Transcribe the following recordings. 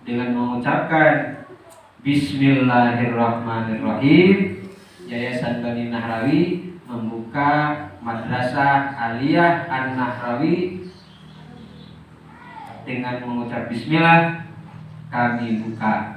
dengan mengucapkan Bismillahirrahmanirrahim. Yayasan Bani Nahrawi membuka Madrasah Aliyah An-Nahrawi dengan mengucap Bismillah. Kami buka.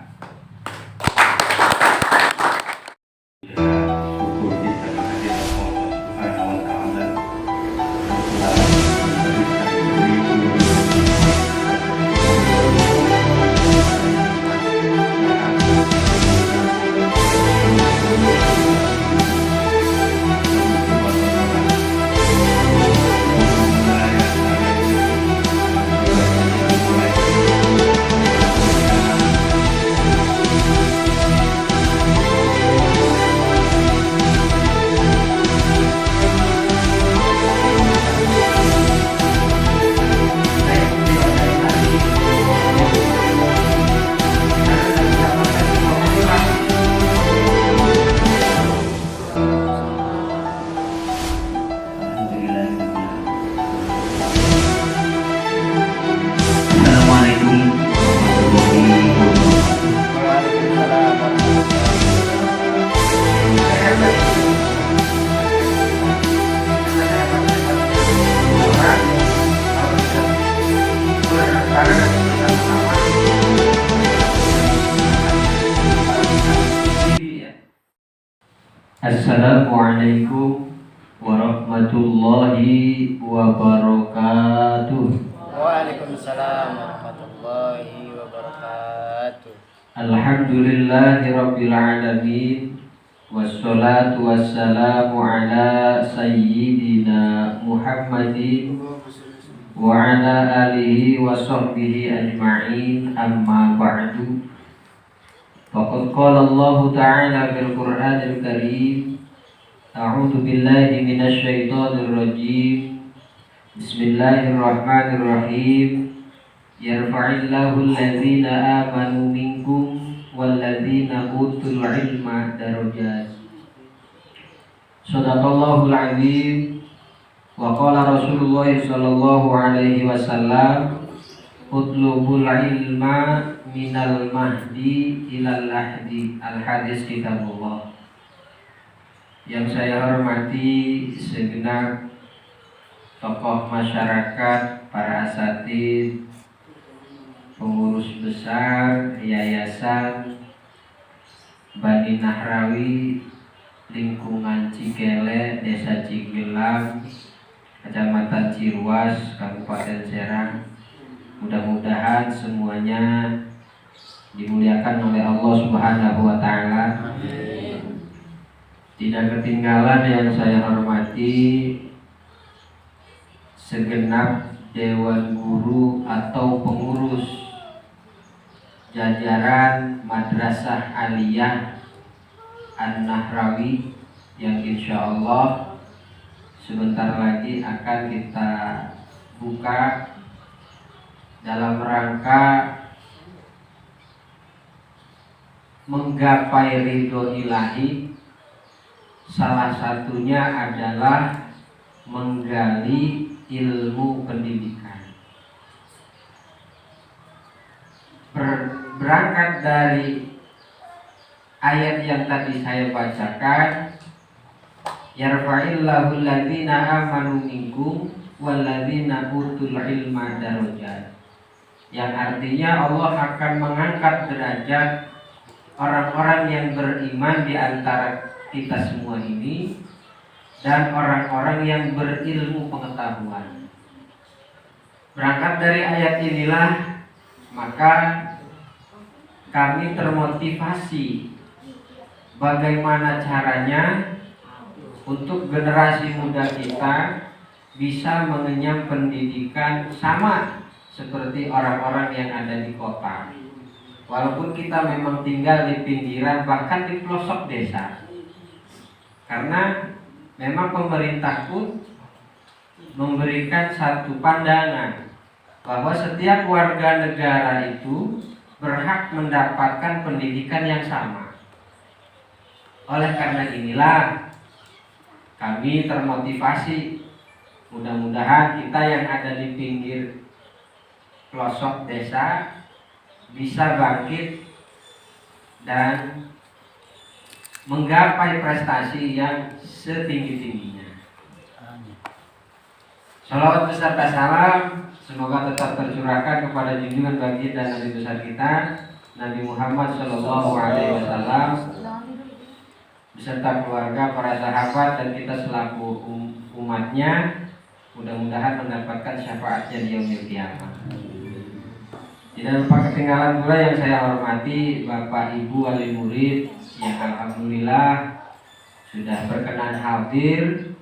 Assalamualaikum warahmatullahi wabarakatuh. Waalaikumsalam warahmatullahi wabarakatuh. Alhamdulillahi rabbil alamin. Wassalatu wassalamu ala sayyidina Muhammadin wa ala alihi wa sahbihi ajma'in, amma ba'du. Faqad qala Allah ta'ala fil Qur'anil Karim, a'udzu billahi minasy syaithanir rajim. Bismillahirrahmanirrahim. Yarfa'illahu alladzina amanu minkum walladzina utul ilma darajat. Shadaqallahul azim. Wa qala Rasulullah sallallahu alaihi wasallam, utlubul ilma minal mahdi ilal lahdi. Al-hadis kitabullah. Yang saya hormati segenap tokoh masyarakat, para asatidz, pengurus besar Yayasan Bani Nahrawi lingkungan Cikele, Desa Cigelang, Kecamatan Ciruas, Kabupaten Serang. Mudah-mudahan semuanya dimuliakan oleh Allah Subhanahu wa Ta'ala. Tidak ketinggalan yang saya hormati segenap dewan guru atau pengurus jajaran Madrasah Aliyah An-Nahrawi yang insya Allah sebentar lagi akan kita buka dalam rangka menggapai ridho ilahi. Salah satunya adalah menggali ilmu pendidikan. Berangkat dari ayat yang tadi saya bacakan, yarfa'illahu alladzina amanu minkum walladzina utul ilma darajat, yang artinya Allah akan mengangkat derajat orang-orang yang beriman di antara kita semua ini dan orang-orang yang berilmu pengetahuan. Berangkat dari ayat inilah maka kami termotivasi bagaimana caranya untuk generasi muda kita bisa mengenyam pendidikan sama seperti orang-orang yang ada di kota. Walaupun kita memang tinggal di pinggiran, bahkan di pelosok desa. Karena memang pemerintah pun memberikan satu pandangan bahwa setiap warga negara itu berhak mendapatkan pendidikan yang sama. Oleh karena inilah kami termotivasi, mudah-mudahan kita yang ada di pinggir pelosok desa bisa bangkit dan menggapai prestasi yang setinggi-tingginya. Salawat beserta salam semoga tetap tercurahkan kepada junjungan baginda Nabi besar kita Nabi Muhammad Shallallahu Alaihi Wasallam beserta keluarga, para sahabat dan kita selaku umatnya, mudah-mudahan mendapatkan syafaatnya di yaumil qiyamah. Tidak lupa ketinggalan pula yang saya hormati Bapak Ibu wali murid yang alhamdulillah sudah berkenan hadir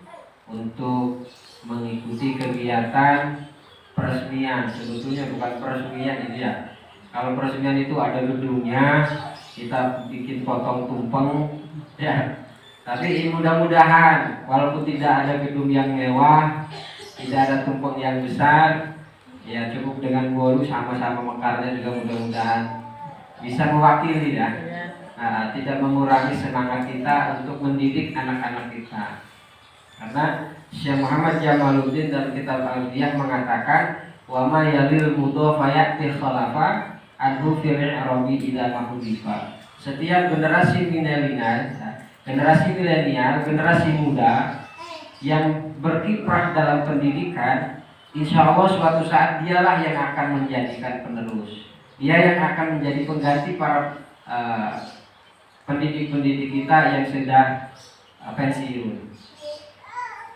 untuk mengikuti kegiatan peresmian. Sebetulnya bukan peresmian ini ya. Kalau peresmian itu ada gedungnya, kita bikin potong tumpeng ya. Tapi mudah-mudahan walaupun tidak ada gedung yang mewah, tidak ada tumpeng yang besar, ya cukup dengan guru sama-sama mekarnya juga mudah-mudahan bisa mewakili ya. Nah, tidak mengurangi semangat kita untuk mendidik anak-anak kita. Karena Syekh Muhammad Jamaluddin dalam kitab Al-Diyah mengatakan wa ma yalil mudhafa ya'ti khalafa anhu fil arabi ila mahudifa. Setiap generasi milenial, generasi muda yang berkiprah dalam pendidikan, insya Allah suatu saat dialah yang akan menjadikan penerus. Dia yang akan menjadi pengganti para pendidik-pendidik kita yang sudah pensiun.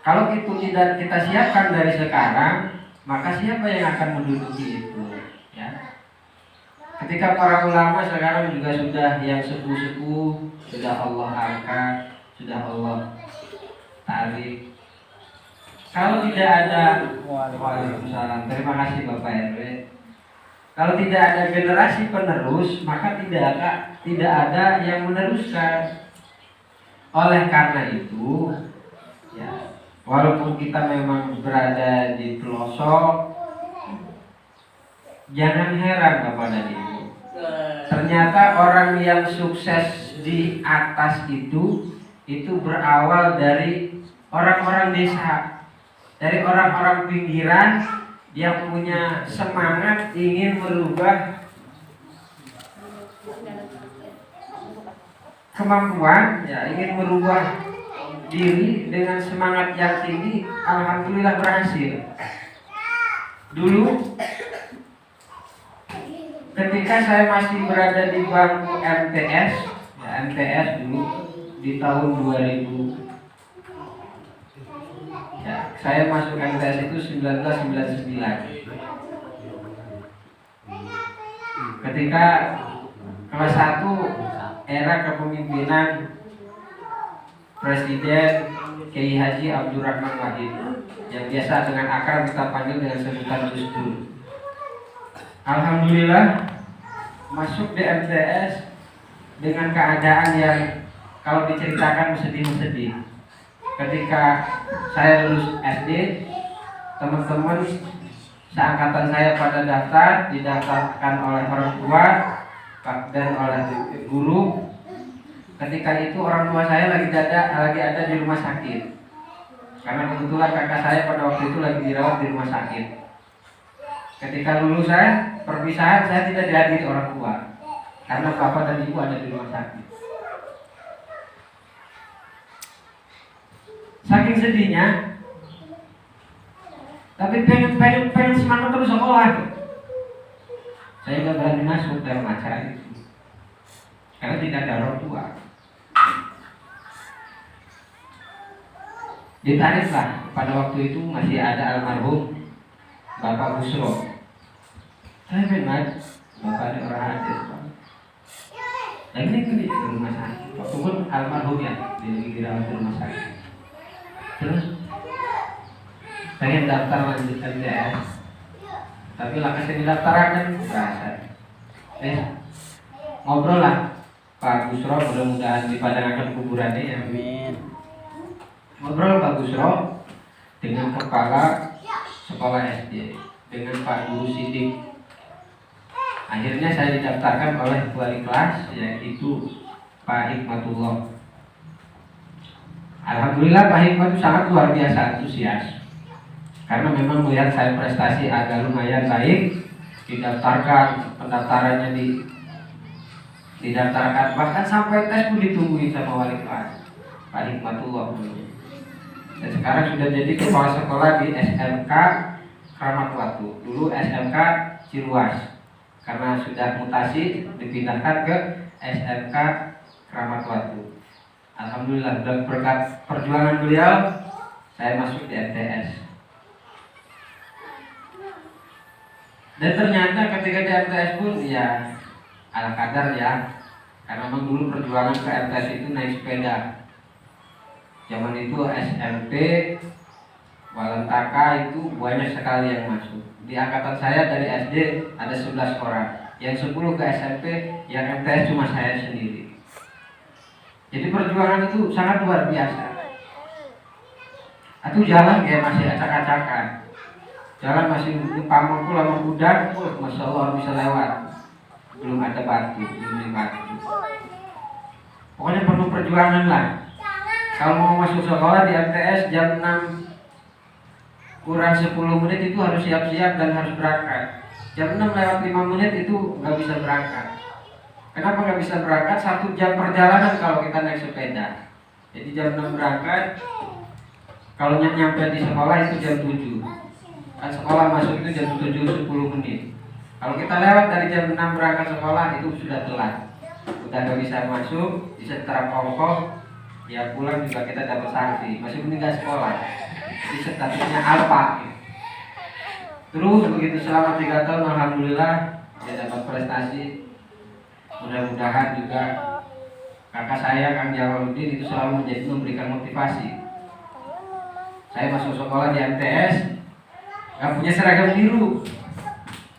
Kalau itu tidak kita siapkan dari sekarang, maka siapa yang akan menduduki itu? Ya. Ketika para ulama sekarang juga sudah yang sepuh-sepuh, sudah Allah angkat, sudah Allah tarik. Kalau tidak ada, waalaikumsalam. Terima kasih Bapak RW. Kalau tidak ada generasi penerus, maka tidak ada yang meneruskan. Oleh karena itu, ya, walaupun kita memang berada di pelosok, jangan heran Bapak dan Ibu. Ternyata orang yang sukses di atas itu berawal dari orang-orang desa, dari orang-orang pinggiran yang punya semangat ingin merubah kemampuan, ya, ingin merubah diri dengan semangat yang tinggi. Alhamdulillah berhasil. Dulu ketika saya masih berada di bangku MTS, ya, MTS dulu di tahun 2000, ya, saya masuk MTS itu 1999. Ketika kelas 1 era kepemimpinan Presiden Kiai Haji Abdurrahman Wahid, yang biasa dengan akrab kita panggil dengan sebutan Gus Dur. Alhamdulillah masuk di MTS dengan keadaan yang kalau diceritakan sedih-sedih. Ketika saya lulus SD, teman-teman seangkatan saya pada daftar, didaftarkan oleh orang tua dan oleh guru. Ketika itu orang tua saya lagi ada di rumah sakit. Karena kebetulan kakak saya pada waktu itu lagi dirawat di rumah sakit. Ketika lulusan perpisahan, saya tidak dihadiri orang tua karena bapak dan ibu ada di rumah sakit. Saking sedihnya, tapi pengen semangat terus sekolah. Saya nggak berani masuk dalam acara itu karena tidak ada orang tua. Ditariklah, pada waktu itu masih ada almarhum Bapak Busro. Saya memang Bapak ada orang hadir. Dan ini di rumah sakit. Waktu pun almarhum ya, dirawat di rumah sakit. Terus pengen daftar lanjut MTS, tapi langkah yang didaftarkan berasa. Ngobrol lah Pak Busro, mudah-mudahan dipadangkan kuburannya ya. Amin. Ngobrol Pak Busro dengan kepala sekolah SD, dengan Pak Guru Sidik. Akhirnya saya didaftarkan oleh wali kelas, yaitu Pak Hikmatullah. Alhamdulillah Pak Hikmat itu sangat luar biasa antusias, karena memang melihat saya prestasi agak lumayan baik, didaftarkan pendaftarannya didaftarkan, bahkan sampai tes pun ditungguin sama wali kelas Pak Hikmatullah. Dan sekarang sudah jadi kepala sekolah di SMK Kramat Watu, dulu SMK Ciluas, karena sudah mutasi dipindahkan ke SMK Kramat Watu. Alhamdulillah, dan berkat perjuangan beliau saya masuk di MTS. Dan ternyata ketika di MTS pun ya ala kadar ya, karena memang dulu perjuangan ke MTS itu naik sepeda. Zaman itu SMP, Walentaka itu banyak sekali yang masuk. Di angkatan saya dari SD ada 11 orang, yang 10 ke SMP, yang MTS cuma saya sendiri. Jadi perjuangan itu sangat luar biasa. Atau jalan kayak masih acak-acakan, jalan masih pamongku lama udan, masya Allah bisa lewat, belum ada batu, belum batu. Pokoknya penuh perjuangan lah. Kalau mau masuk sekolah di MTS jam 6 kurang 10 menit itu harus siap-siap dan harus berangkat. Jam 6 lewat 5 menit itu nggak bisa berangkat. Kenapa nggak bisa berangkat? 1 jam perjalanan kalau kita naik sepeda. Jadi jam 6 berangkat, kalau nyampe di sekolah itu jam 7. Kan sekolah masuk itu jam 7.10 menit. Kalau kita lewat dari jam 6 berangkat sekolah itu sudah telat. Udah nggak bisa masuk, bisa terap ongkos. Ya pulang juga kita dapat sanksi, masih mending nggak sekolah. Jadi statusnya alpa. Terus begitu selama 3 tahun alhamdulillah dia dapat prestasi. Mudah-mudahan juga kakak saya Kang Jawaluddin itu selalu memberikan motivasi. Saya masuk sekolah di MTS, nggak punya seragam biru,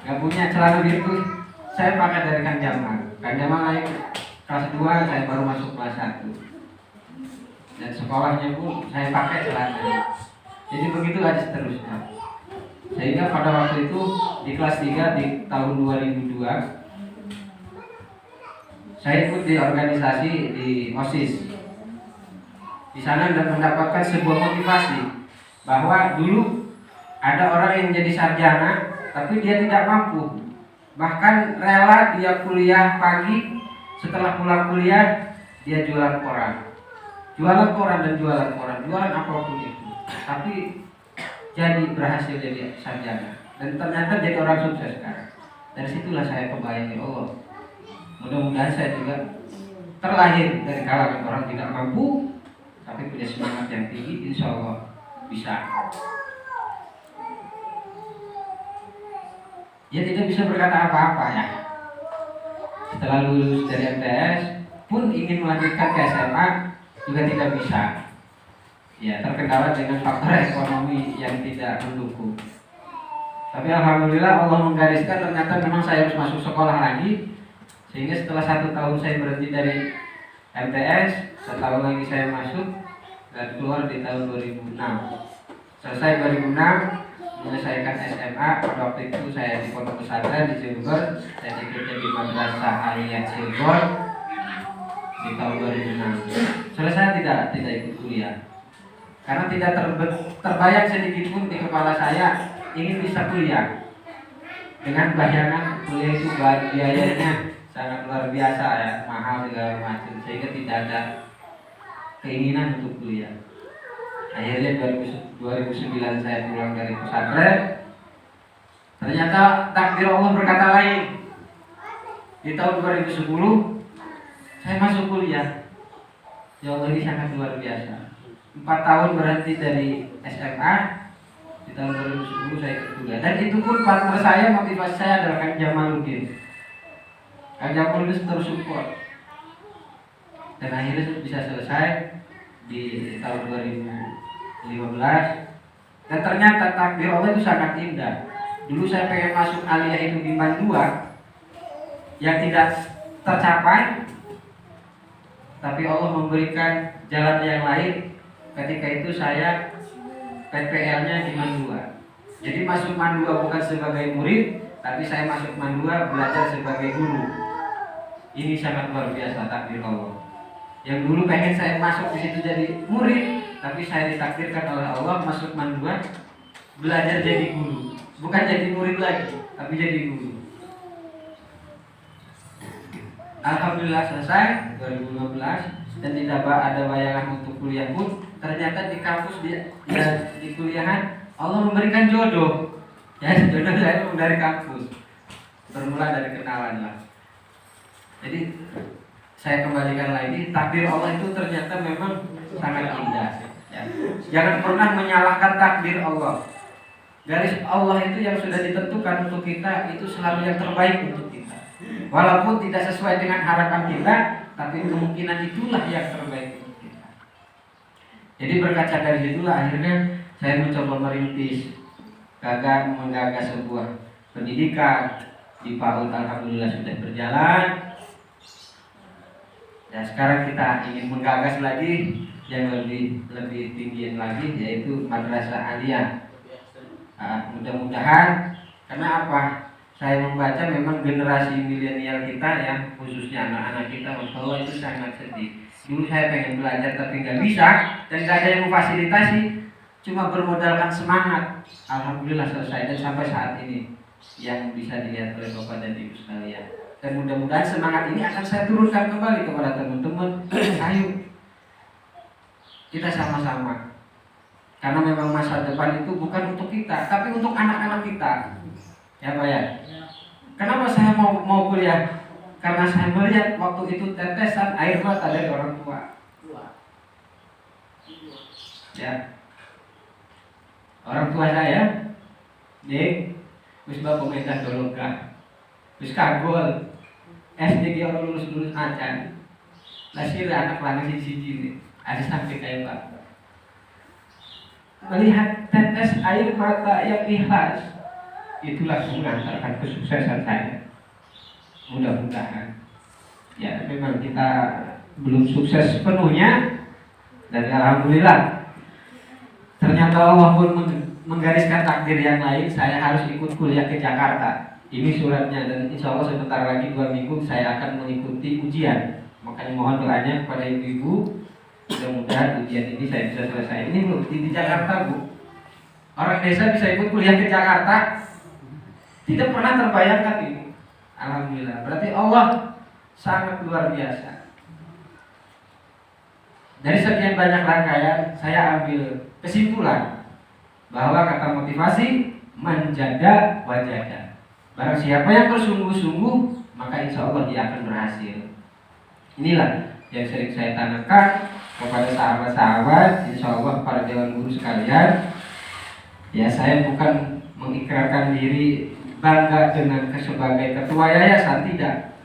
nggak punya celana biru. Saya pakai dari Kang Jamal. Kang Jamal naik kelas 2, saya baru masuk kelas 1. Dan sekolahnya pun saya pakai celana. Jadi begitu aja seterusnya. Sehingga pada waktu itu di kelas 3 di tahun 2002 saya ikut di organisasi di OSIS. Di sana dan mendapatkan sebuah motivasi bahwa dulu ada orang yang jadi sarjana tapi dia tidak mampu. Bahkan rela dia kuliah pagi, setelah pulang kuliah dia jualan koran. Jualan koran dan jualan koran, jualan apapun itu. Tapi jadi berhasil jadi sarjana dan ternyata jadi orang sukses sekarang. Dari situlah saya kebayang, ya Allah, mudah-mudahan saya juga terlahir dari kalangan orang tidak mampu tapi punya semangat yang tinggi, insya Allah bisa. Ya tidak bisa berkata apa-apa ya. Setelah lulus dari MTS pun ingin melanjutkan ke SMA juga tidak bisa. Ya terkendala dengan faktor ekonomi yang tidak mendukung. Tapi alhamdulillah Allah menggariskan ternyata memang saya harus masuk sekolah lagi. Sehingga setelah 1 tahun saya berhenti dari MTS, 1 tahun lagi saya masuk dan keluar di tahun 2006. Selesai 2006, menyelesaikan SMA. Pada waktu itu saya di pondok pesantren di Cirebon, saya dikerja di Madrasah Aliyah Cirebon di tahun 2006. Selesai tidak ikut kuliah karena tidak terbayang sedikit pun di kepala saya ingin bisa kuliah. Dengan bayangan kuliah itu biayanya sangat luar biasa ya, mahal segala macam, sehingga tidak ada keinginan untuk kuliah. Akhirnya 2009 saya pulang dari pesantren. Ternyata takdir Allah berkata lain. Di tahun 2010 saya masuk kuliah. Ya Allah, ini sangat luar biasa. 4 tahun berhenti dari SMA. Di tahun 2010 saya ikut kuliah. Dan itu pun partner saya, motivasi saya adalah Kang Jamaluddin. Kang Jamaluddin terus support. Dan akhirnya bisa selesai di tahun 2015. Dan ternyata takdir Allah itu sangat indah. Dulu saya pengen masuk aliyah itu di Bandua yang tidak tercapai, tapi Allah memberikan jalan yang lain. Ketika itu saya PPL-nya di Mandua. Jadi masuk Mandua bukan sebagai murid, tapi saya masuk Mandua belajar sebagai guru. Ini sangat luar biasa takdir Allah. Yang dulu pengen saya masuk di situ jadi murid, tapi saya ditakdirkan oleh Allah masuk Mandua belajar jadi guru. Bukan jadi murid lagi, tapi jadi guru. Alhamdulillah selesai 2015 dan tidak ada bayangan untuk kuliah pun. Ternyata di kampus di kuliahan Allah memberikan jodoh. Ya, jodoh saya dari kampus. Bermula dari kenalan lah. Jadi saya kembalikan lagi, takdir Allah itu ternyata memang sangat indah. Ya. Jangan pernah menyalahkan takdir Allah. Garis Allah itu yang sudah ditentukan untuk kita itu selalu yang terbaik untuk kita. Walaupun tidak sesuai dengan harapan kita, tapi kemungkinan itulah yang terbaik untuk kita. Jadi berkaca dari situlah akhirnya saya mencoba merintis, menggagas sebuah pendidikan di PAUD. Alhamdulillah sudah berjalan. Ya, sekarang kita ingin menggagas lagi yang lebih tinggi lagi, yaitu madrasah aliyah. Mudah-mudahan, karena apa? Saya membaca memang generasi milenial kita ya, khususnya anak-anak kita, Masya Allah itu sangat sedih. Dulu saya pengen belajar tapi nggak bisa dan nggak ada yang memfasilitasi, cuma bermodalkan semangat. Alhamdulillah selesai dan sampai saat ini yang bisa dilihat oleh Bapak dan Ibu sekalian. Dan mudah-mudahan semangat ini akan saya turunkan kembali kepada teman-teman. Ayo kita sama-sama, karena memang masa depan itu bukan untuk kita, tapi untuk anak-anak kita. Ya Pak ya. Kenapa saya mau kuliah? Karena saya melihat waktu itu tetesan air mata dari orang tua. Ya. Orang tua saya, Dek, wis bapak pemerintah dolongkah, wis kagol, SD dia orang lulus acan, lahir anak lagi siji, ada sampai kayak Pak. Melihat tetes air mata yang ikhlas, itulah mengantarkan kesuksesan saya. Mudah-mudahan. Ya, memang kita belum sukses sepenuhnya, dan alhamdulillah ternyata Allah pun menggariskan takdir yang lain. Saya harus ikut kuliah ke Jakarta. Ini suratnya, dan insya Allah sebentar lagi 2 minggu saya akan mengikuti ujian. Makanya mohon doanya kepada ibu-ibu, mudah-mudahan ujian ini saya bisa selesai. Ini belum di Jakarta, Bu. Orang desa bisa ikut kuliah ke Jakarta, tidak pernah terbayangkan ini. Alhamdulillah. Berarti Allah sangat luar biasa. Dari sekian banyak rangkaian, saya ambil kesimpulan bahwa kata motivasi menjaga wajahnya. Barang siapa yang bersungguh-sungguh, maka insya Allah dia akan berhasil. Inilah yang sering saya tanamkan kepada sahabat-sahabat, insya Allah para dewan guru sekalian. Ya, saya bukan mengikrarkan diri bangga dengan sebagai ketua yayasan, tidak.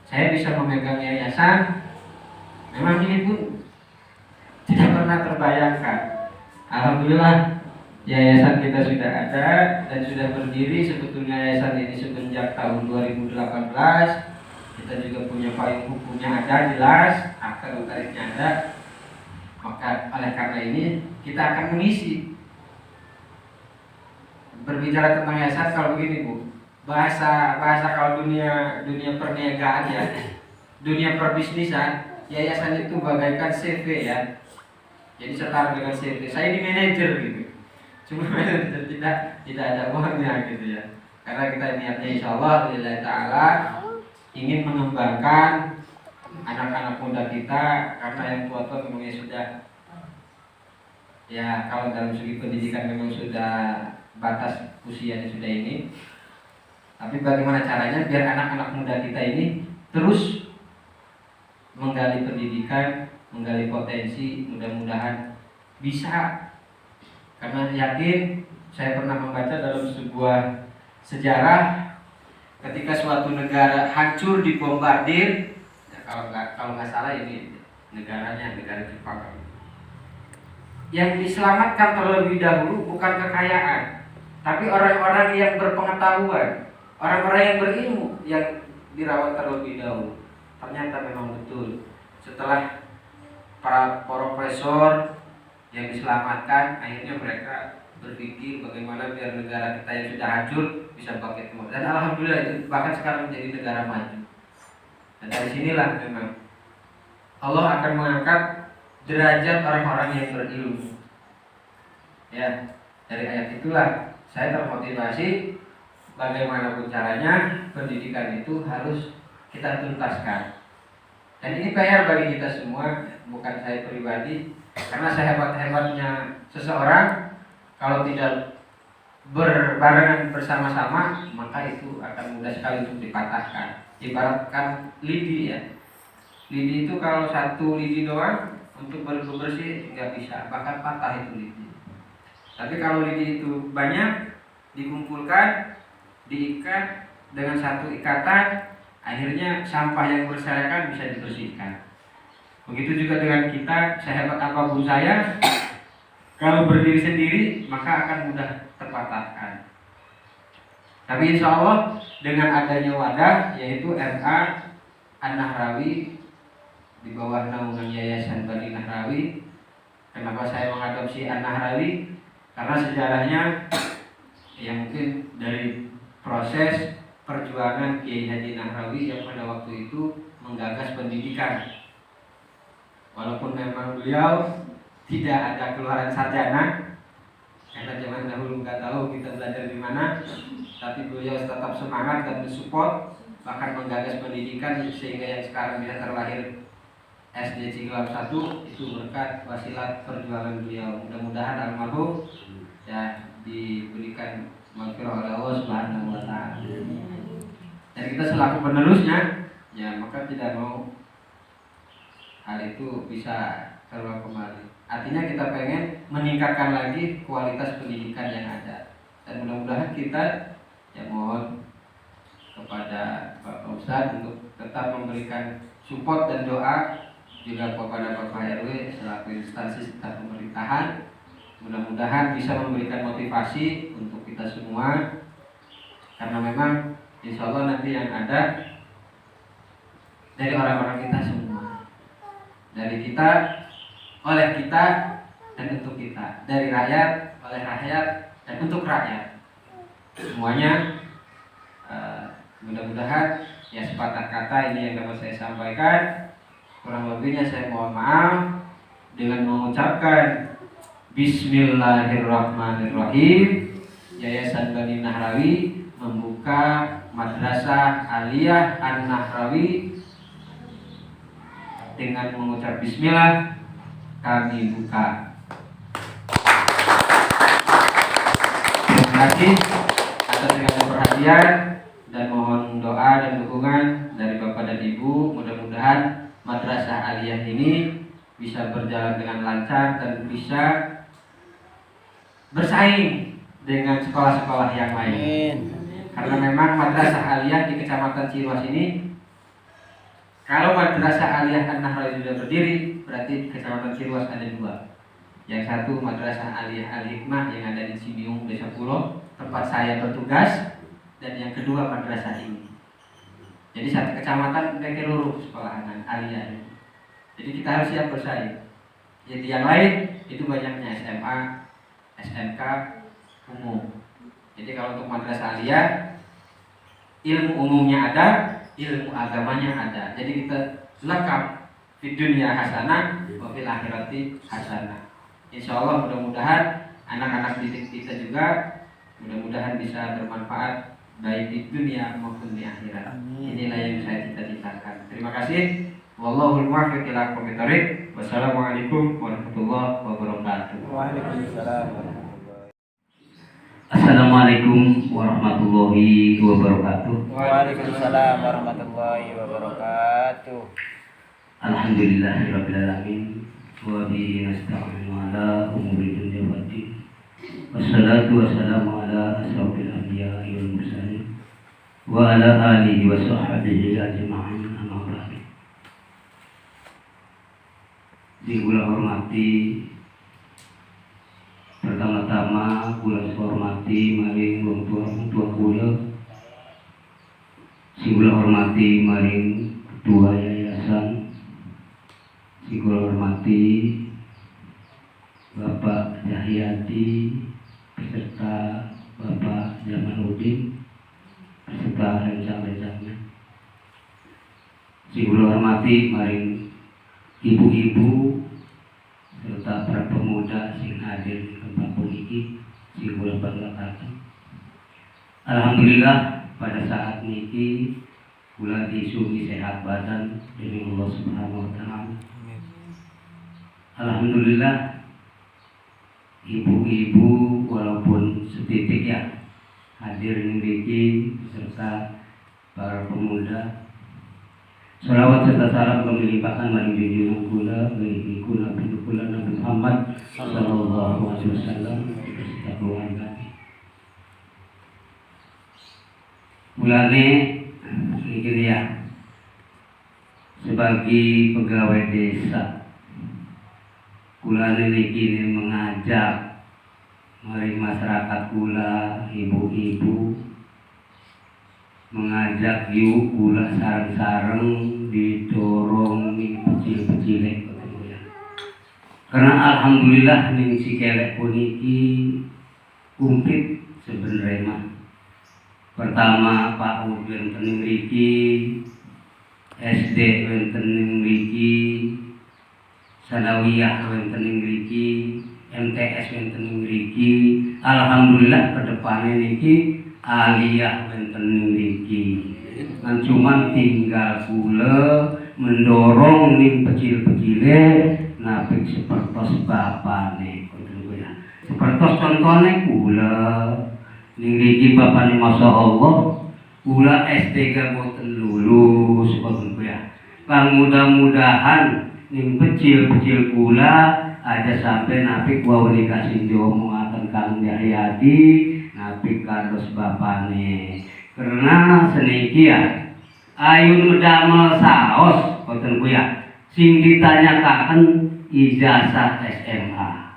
Saya bisa memegang yayasan, memang ini pun tidak pernah terbayangkan. Alhamdulillah yayasan kita sudah ada dan sudah berdiri. Sebetulnya yayasan ini semenjak tahun 2018. Kita juga punya payung hukumnya ada, jelas, akta notarisnya ada. Maka oleh karena ini kita akan mengisi. Berbicara tentang yayasan kalau begini, Bu, bahasa kalau dunia perniagaan ya, dunia perbisnisan, yayasan itu bagaikan CV ya. Jadi setara dengan CV. Saya ini manajer gitu. Cuma manajer tidak ada uangnya gitu ya. Karena kita niatnya insya Allah lillahi ta'ala ingin mengembangkan anak-anak muda kita, karena yang tua-tua memangnya sudah, ya kalau dalam segi pendidikan memang sudah batas usianya sudah ini. Tapi bagaimana caranya biar anak-anak muda kita ini terus menggali pendidikan, menggali potensi, mudah-mudahan bisa. Karena yakin, saya pernah membaca dalam sebuah sejarah ketika suatu negara hancur dibombardir, ya kalau nggak salah ini negara Jepang. Yang diselamatkan terlebih dahulu bukan kekayaan, tapi orang-orang yang berpengetahuan, orang-orang yang berilmu yang dirawat terlebih dahulu. Ternyata memang betul. Setelah para profesor yang diselamatkan, akhirnya mereka berpikir bagaimana biar negara kita yang sudah hancur bisa bangkit kembali. Dan alhamdulillah itu bahkan sekarang menjadi negara maju. Dan dari sinilah memang Allah akan mengangkat derajat orang-orang yang berilmu. Ya, dari ayat itulah saya termotivasi bagaimanapun caranya pendidikan itu harus kita tuntaskan. Dan ini PR bagi kita semua, bukan saya pribadi, karena sehebat-hebatnya seseorang kalau tidak berbarengan bersama-sama maka itu akan mudah sekali untuk dipatahkan. Ibaratkan lidi ya, lidi itu kalau satu lidi doang untuk bersih nggak bisa, bahkan patah itu lidi. Tapi kalau lidi itu banyak dikumpulkan, diikat dengan satu ikatan, akhirnya sampah yang berserakan bisa dibersihkan. Begitu juga dengan kita, sehebat apapun saya, kalau berdiri sendiri maka akan mudah terpatahkan. Tapi insya Allah dengan adanya wadah yaitu RA An-Nahrawi di bawah naungan Yayasan Bani Nahrawi. Kenapa saya mengadopsi An-Nahrawi? Karena sejarahnya yang mungkin dari proses perjuangan Kiai Haji Nahrawi yang pada waktu itu menggagas pendidikan. Walaupun memang beliau tidak ada keluaran sarjana, karena zaman dahulu nggak tahu kita belajar di mana, tapi beliau tetap semangat dan mensupport, bahkan menggagas pendidikan sehingga yang sekarang bisa terlahir SD Ciglam 1 itu berkat wasilah perjuangan beliau. Mudah-mudahan almarhum ya diberikan maghfirah oleh Allah Subhanahu wa taala. Dan kita selaku penerusnya ya maka tidak mau hal itu bisa terulang kembali. Artinya kita pengen meningkatkan lagi kualitas pendidikan yang ada. Dan mudah-mudahan kita ya mohon kepada Bapak Ustadz untuk tetap memberikan support dan doa juga kepada Bapak RW selaku instansi serta pemerintahan. Mudah-mudahan bisa memberikan motivasi untuk kita semua, karena memang insya Allah nanti yang ada dari orang-orang kita semua, dari kita, oleh kita, dan untuk kita, dari rakyat, oleh rakyat, dan untuk rakyat. Semuanya mudah-mudahan ya sepatah kata ini yang dapat saya sampaikan. Kurang lebihnya saya mohon maaf dengan mengucapkan Bismillahirrahmanirrahim. Yayasan Bani Nahrawi membuka Madrasah Aliyah An-Nahrawi dengan mengucap Bismillah, kami buka. Terima kasih atas segala perhatian dan mohon doa dan dukungan dari Bapak dan Ibu. Mudah-mudahan Madrasah Aliyah ini bisa berjalan dengan lancar dan bisa bersaing dengan sekolah-sekolah yang lain. Karena memang Madrasah Aliyah di Kecamatan Ciruas ini, kalau Madrasah Aliyah An-Nahrawi sudah berdiri, berarti Kecamatan Ciruas ada dua. Yang satu Madrasah Aliyah Al-Hikmah yang ada di Cibiung, Desa Pulo, tempat saya bertugas, dan yang kedua madrasah ini. Jadi satu kecamatan udah seluruh sekolahan Aliyah. Jadi kita harus siap bersaing. Jadi yang lain itu banyaknya SMA, SMK, umum. Jadi kalau untuk madrasah Aliyah, ilmu umumnya ada, ilmu agamanya ada. Jadi kita lengkap di dunia hasanah, wa fil akhirati hasanah. Insya Allah mudah-mudahan anak-anak didik kita juga mudah-mudahan bisa bermanfaat baik di dunia maupun di akhirat. Inilah yang saya cita-citakan. Terima kasih. Wallahul muwaffiq ila aqwamit thoriq. Wassalamualaikum warahmatullahi wabarakatuh. Waalaikumsalam. Assalamualaikum warahmatullahi wabarakatuh. Waalaikumsalam warahmatullahi wabarakatuh. Alhamdulillahirabbil alamin wa bihi nasta'inu ala umuri dunya waddin. Wassalatu wassalamu ala asrofil anbiya'i wal mursalin wa ala alihi wa sahbihi ajma'in. Amma ba'du. Yang kula hormati, pertama-tama kula hormati maring wong tua kula, sing kula hormati maring ketua yayasan, sing kula hormati Bapak Cahyadi beserta Bapak Jamaluddin beserta rencana-rencana, sing kula hormati maring ibu-ibu serta para pemuda sing hadir di tempat puniki sing kula banggakan. Alhamdulillah pada saat niki kula disugi sehat badan dening Allah Subhanahu wa taala. Alhamdulillah ibu-ibu walaupun setitik ya hadir niki beserta para pemuda. Salawat serta salam kami limpahkan maring junjungan kula bagi kula kula Nabi Muhammad sallallahu alaihi wasallam beserta keluarga. Mulane niki ya sebagai pegawai desa kula niki mengajak mari masyarakat kula ibu-ibu mengajak yuk kula sareng-sareng didorong ning kecil-kecil karena alhamdulillah ning si kelek puniki kumplit sebenarnya mah. Pertama Pak Ud wonten ning mriki, SD wonten ning mriki, Sanawiyah wonten ning mriki, MTS wonten ning mriki. Alhamdulillah kedepane niki aliyah wonten ning mriki. Kan cuma tinggal kula mendorong ning kecil-kecile napik sepertos bapane ngoten kuwi. Sepertos contone kula ning mriki bapane masyaallah kula SD ga boten lulus ngoten kuwi. Kang mudah-mudahan ning kecil-kecil kula aja sampai napik wae dikasih diomongaken Kang Yahyadi napik kados bapane. Karena seniki ya ayun medamel saos ngoten kuwi ya sing ditanyakaken ijazah SMA.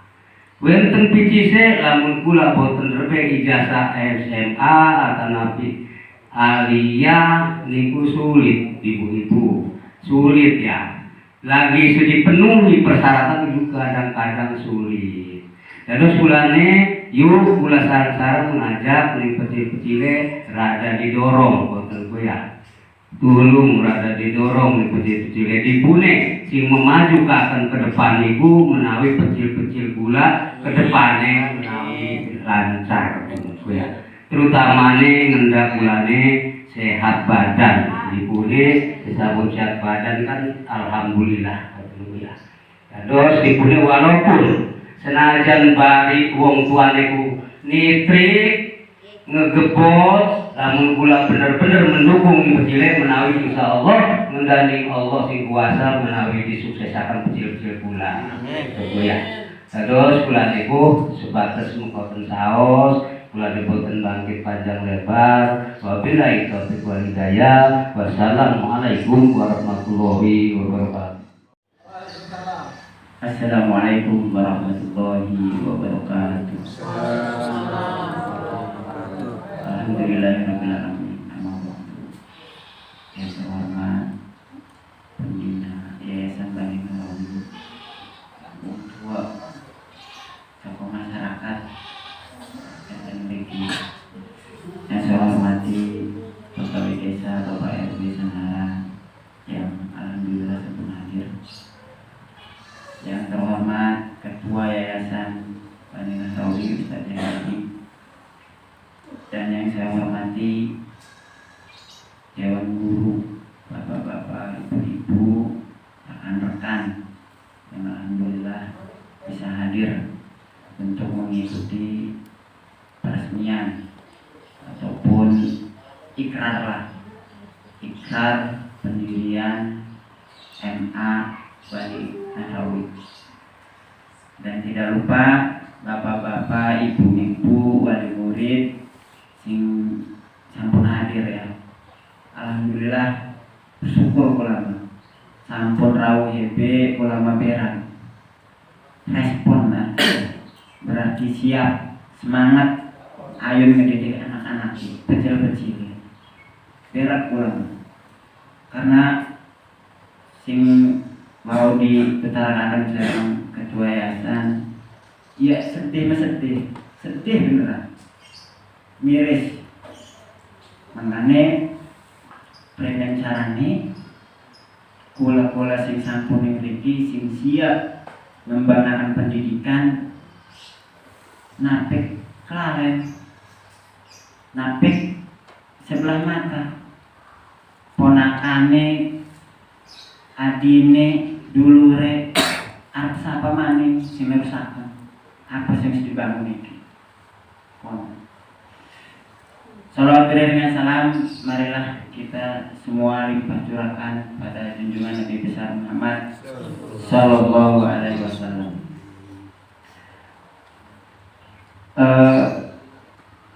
Wonten picise lamun kula boten rebe ijazah SMA atau napi aliyah niku sulit ibu-ibu. Sulit ya. Lagi sudah dipenuhi persyaratan itu kadang-kadang sulit. Terus kulane yuk kula sareng-sareng mengajak ning kecil-kecile rada didorong ngoten kuwi ya. Tulung rada didorong ning kecil-kecile dipune sing memajukaken ke depan niku menawi kecil-kecil kula ke depane menawi lancar ngoten kuwi ya. Terutamane ngendak kulane sehat badan. Dipune disambut sehat badan kan alhamdulillah ngoten kuwi ya. Terus dipune walaupun senajan bari wong tuane ku nitrik ngegebot lamun kula bener-bener mendukung kecile menawi insyaallah ngendani Allah sing kuasa menawi disuksesaken kecil-kecil kula. Amin. Ya. Terus kula niku sebatas mengkoten saos, kula boten bangkit panjang lebar. Wabillahi taufiq wal hidayah. Wassalamualaikum warahmatullahi wabarakatuh. Assalamualaikum warahmatullahi wabarakatuh. Alhamdulillahirabbil alamin. Yang terhormat pembina Yayasan Bani Maulid, wong tua, tokoh masyarakat, dan bagi yang saya hormati pegawai desa Bapak RW Sanara yang alhamdulillah sedang hadir. Yang terhormat Ketua Yayasan Bani Nasawi Ustaz Yahyadi, dan yang saya hormati Dewan Guru, Bapak-bapak, Ibu-ibu, rekan-rekan yang alhamdulillah bisa hadir untuk mengikuti peresmian ataupun ikrar pendirian MA Bani Nasawi. Dan tidak lupa bapak-bapak, ibu-ibu, wali murid sing sampun hadir ya. Alhamdulillah bersyukur ulama sampun rawuh hebe ulama beran respon lah berarti siap semangat ayo mendidik anak-anak kecil-kecil berat ulama karena sing mau diutarakan dalam ketua yayasan ya sedih beneran miris makanya prenen carane kula-kula sing sampun mriki sing siap membanggakan pendidikan napik klaren napik sebelah mata ponakane, adine, dulure, arep sapa maning sing nerusaken. Apa sing mesti dibangun iki? Salawat dengan salam, marilah kita semua limpah curahkan pada junjungan Nabi besar Muhammad Sallallahu Alaihi Wasallam.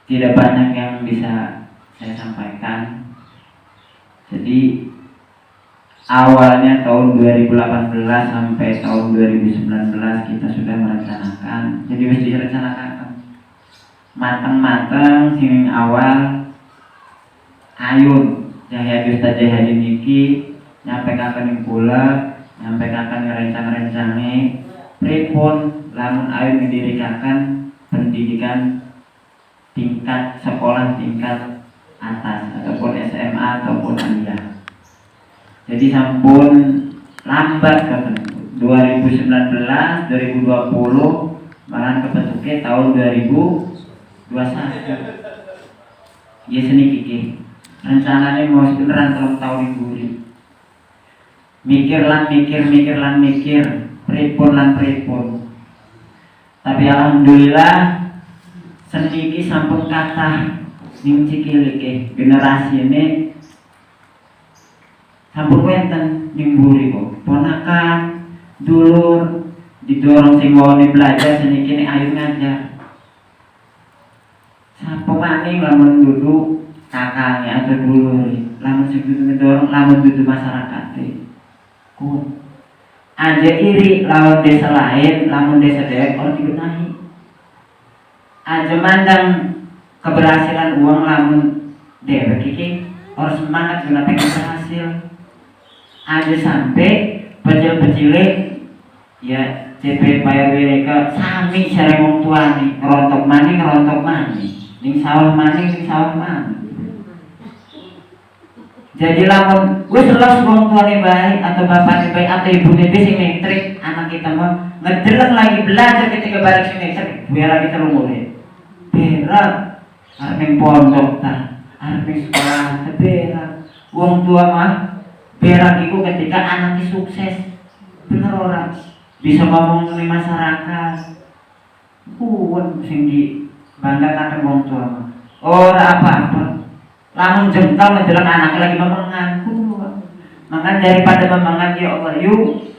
Tidak banyak yang bisa saya sampaikan. Jadi awalnya tahun 2018 sampai tahun 2019 kita sudah merencanakan. Jadi mesti direncanakan matang-matang sing awal ayun Jahya Ustaz Jahya niki nyampekaken ing kula, nyampekaken rencana-rencane pripun lamun ayun didirikan pendidikan tingkat sekolah tingkat atas ataupun SMA ataupun aliyah. Jadi sampun lambat kan 2019 2020 malah kebentuknya tahun 2021. Ya seni kiki rencananya mau sebeneran tahun guri mikir pripun. Tapi alhamdulillah seni iki sampun kathah ning cikilike generasi ini sampun wenten ning mburi kok ponakan dulur didorong sing wone belajar seni kene ayo ngajar. Sapa maning lamun duduk kakangnya atau dulur lamun sing ngedorong lamun duduk masyarakat ku aja iri lawan desa lain lamun desa dewek orang dibenahi aja mandang keberhasilan uang lamun dewek iki harus semangat guna pengen berhasil aja sampai pecil-pecile ya CP bayar mereka sami sare wong tuane ngerontok maning ning sawah maning jadi lamun wis los wong tuane bae atau bapakne bae atau ibune bae sing metrik anak kita mah ngedeleng lagi belajar ketika balik sing metrik biar kita lumure berat arep ning pondok ta arep ning sekolah berat wong tua mah berat iku ketika anaknya sukses bener ora bisa ngomong di masyarakat sing dibanggakan wong tua mah ora apa-apa lamun jengkal menjelang anak lagi memengan makan daripada memengan ya Allah yuk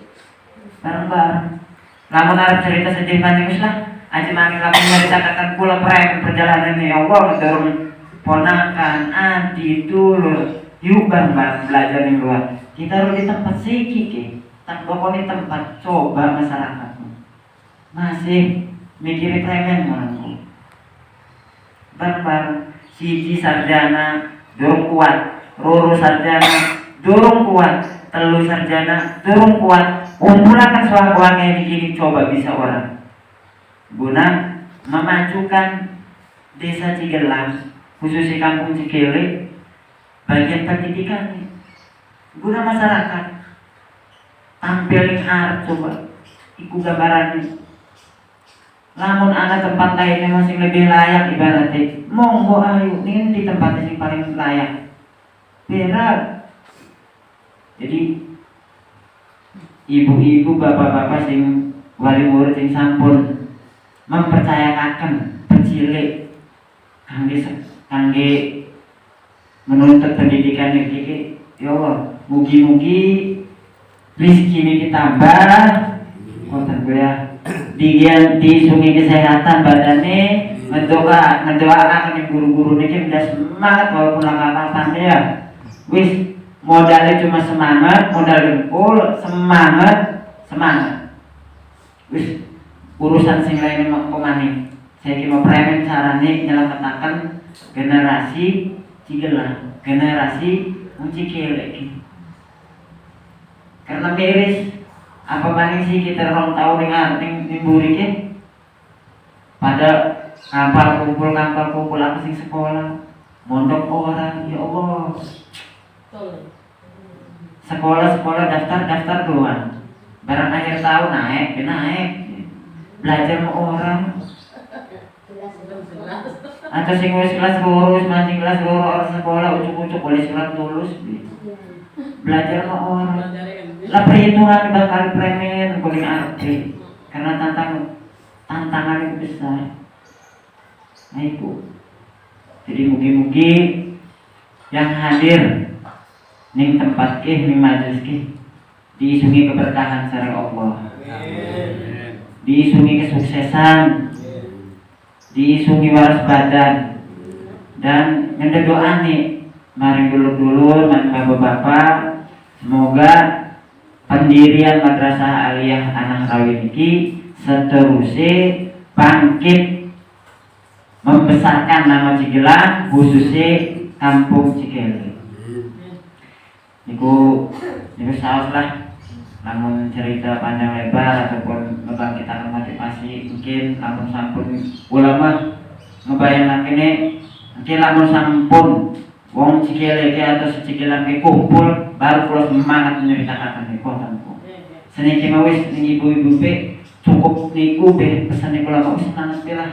bareng-bareng lamun arep cerita sedih maning wis lah aja maning lamun nyeritakan kula perjalanan ya Allah ngedorong ponakan adik dulur yuk bareng-bareng belajar ning luar kita harus di tempat siki tak pokoknya tempat coba masyarakat masih mikirin premen orangku bareng-bareng siji sarjana durung kuat, loro sarjana durung kuat, telu sarjana durung kuat. Kumpulakan suara kayak begini coba bisa orang guna memajukan desa Cigelang khususnya kampung Cikele bagian pendidikan guna masyarakat tampil ning arep coba iku gambarannya lamun ana tempat lainnya masih lebih layak ibaratnya monggo ayo ning di tempat yang paling layak berat. Jadi ibu-ibu bapak-bapak sing wali murid sing sampun mempercayakan pecilik kangge menuntut pendidikan iki ya Allah mugi-mugi rezeki ini ditambah konten gue ya diganti sungai kesehatan badannya ngedoakan yang guru-guru ini udah semangat walaupun langkah-langkah ya wis modalnya cuma semangat modal dengkul semangat wis urusan sing lain kemana saya kira premen caranya nyelamatkan generasi Cigelang generasi Cikele karena miris apa maning sih kita orang tahu dengan timburi ke pada kampar kumpul aku sing sekolah mondok orang ya Allah sekolah daftar doang barang akhir tahun naik belajar sama orang atau sing wis kelas lurus mancing kelas lurus orang sekolah ucuk-ucuk boleh surat tulus belajar sama orang. Lah perhitungan bakal premen kuning arti karena tantangan itu besar. Nah itu. Jadi mugi-mugi yang hadir ning tempat ning majelis diisungi keberkahan sareng Allah. Diisungi kesuksesan, diisungi waras badan, dan ngedoa nih maring dulur-dulur maring bapak-bapak, semoga pendirian Madrasah Aliyah Anak Rawi niki seterusnya bangkit membesarkan nama Cigelang, khususnya Kampung Cikele. Niku saos lah, namun cerita panjang lebar ataupun membangkitkan motivasi, mungkin namun sampun ulama ngebayangkan ini, mungkin namun sampun wong Cikele atau Cigelang kumpul baru kalau semangat menceritakan niku tanpa. Seniki mawis ning ibu-ibu be cukup niku be pesan niku lama semangat lah.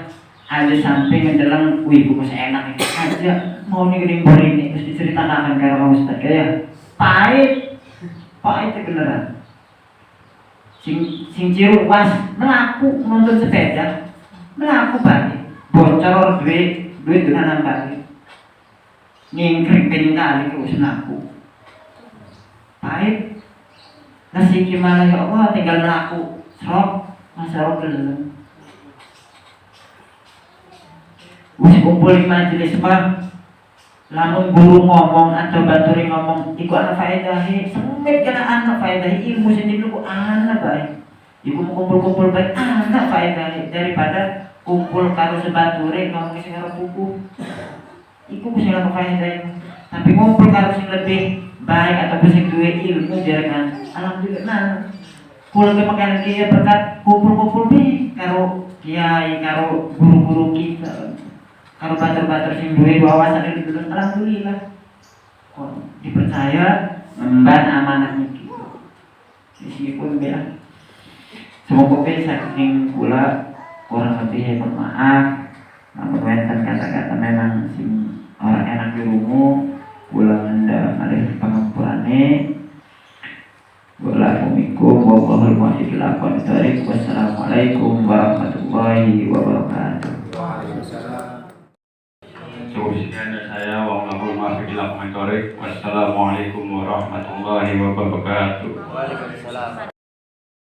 Ada samping menjelang ibu kok enak itu aja mau nih gini ini terus diceritakan karena kamu Ustaz ya pahit beneran sing ciru pas melaku nonton sepeda melaku balik bocor duit dengan balik ngingkrik pengen kali terus melaku pahit nasi gimana ya Allah tinggal melaku serok masalah belum. Wis kumpul di majelis mah lamun guru ngomong atau baturi ngomong iku ana faedahe semit kana ana faedahe ilmu sendiri ku ana bae iku kumpul-kumpul bae ana faedahe daripada kumpul karo sebature ngomong sing karo buku iku sing ana faedahe tapi kumpul karo sing lebih baik atau sing duwe ilmu jarekan alhamdulillah nah kula kemakan kiai berkat kumpul-kumpul be karo kiai karo guru-guru kita kalau batur-batur sing duwe wawasan itu terus alhamdulillah kok dipercaya memban amanah niki. Meskipun bilang semoga saking kula kurang lebih mohon maaf namun wonten kata-kata memang sing orang enak dirungu kula ngendha malih pangapurane. Wassalamualaikum warahmatullahi wabarakatuh. Wassalamualaikum warahmatullahi wabarakatuh. Sekian saya wa Wassalamualaikum warahmatullahi wabarakatuh. Waalaikumsalam.